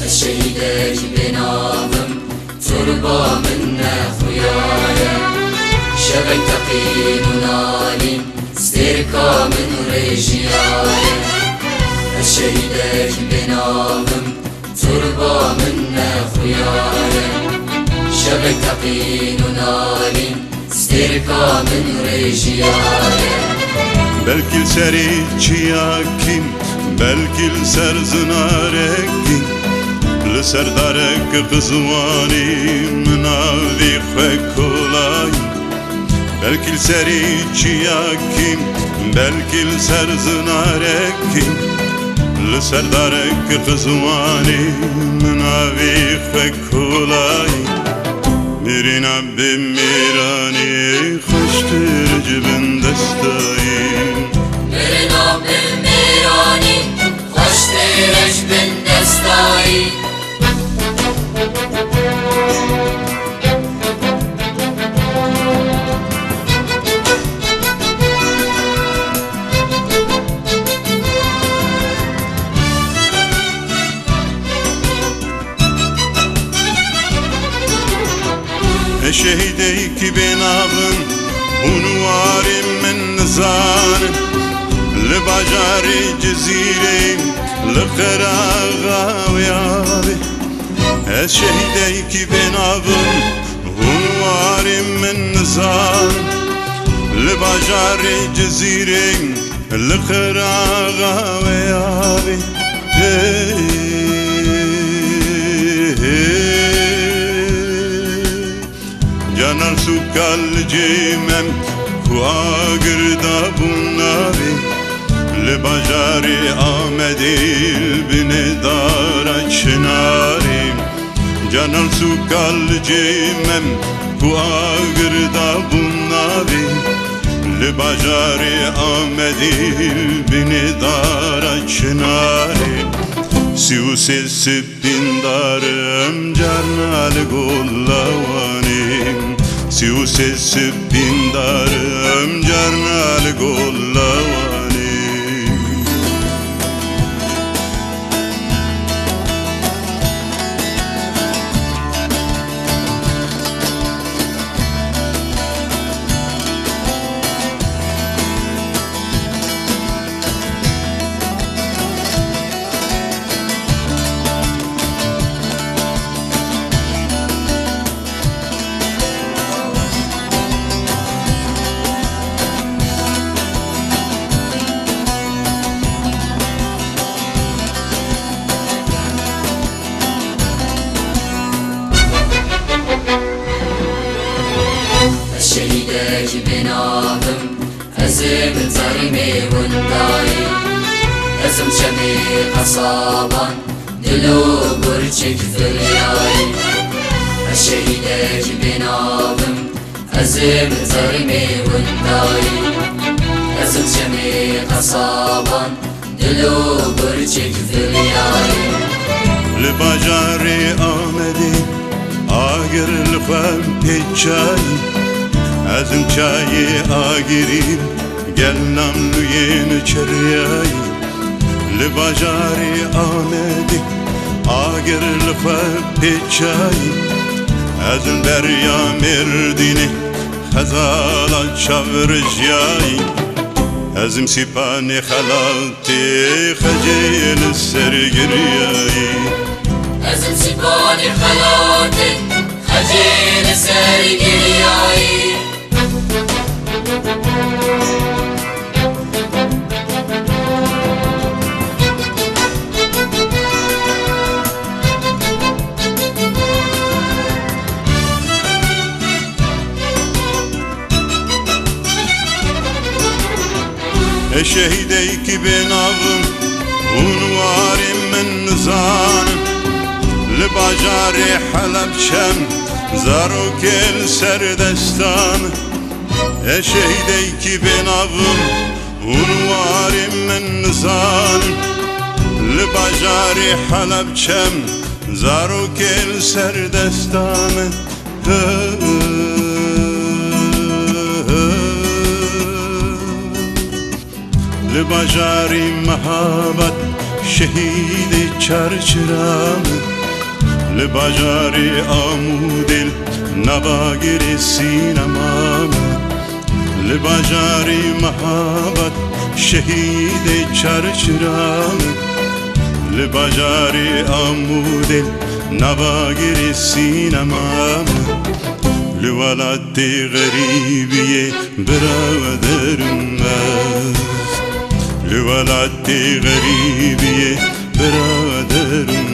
الشهيدك بناظم تربى منا خياله شبك تقين ونالي استركا من رجياله الشهيدك بناظم تربى منا خياله شبك تقين ونالي استركا من رجياله belki seri çiyakim belki ser zinarekim لسردارك قزواني مناذي خكولاي بلكي السري چياكي بلكي السر زناركي لسردارك قزواني مناذي خكولاي ميرينا بميراني خشتر جبن دستاي ميرينا بميراني خشتر جبن دستاي شهيديك بناظم ونواري من نزار لبجاري جزيري لخراغا ويابي شهيديك بناظم ونواري من نزار لبجاري جزيري لخراغا ويابي Canan su kalcimem kuagir da bunnavi Le bajari Ahmedil bine dara çınari Canan su kalcimem kuagir da bunnavi Le bajari Ahmedil bine dara çınari Siu sesi pindarım carnal gollavanim Siu sesi pindarım carnal gollavanim الشهيدك بناظم أزم زرمي ونداي أزم شمي قصابان دلو برجك فرياي الشهيدك بناظم أزم زرمي ونداي أزم شمي قصابان دلو برجك فرياي لبجاري آمدي آگر لفم پیچای ازم چای آگریم گلنم لوین چریای لبجاری آمدی آگر لفم پیچای ازم دریا مردینی خزالا چاورجای ازم سیپانی خلاتی خجیل سرگریای أزم سيباني خلاتك خجيل سرقرياي شهيديك بناظم ونواري من نزانم لبجاري حلب شم زاروكل سردستان شهيديك بناظم ونواري من نزان لباجاري حلب چم زارو كل سردستان لباجاري محبت شهيد چرچرام لباجاري آمودل نباگیر سینمام لباجاری محبت شهید چرچرام لباجاری آمودل نباگیر سینمام لولد غریبی برادرم لولد غریبی برادرم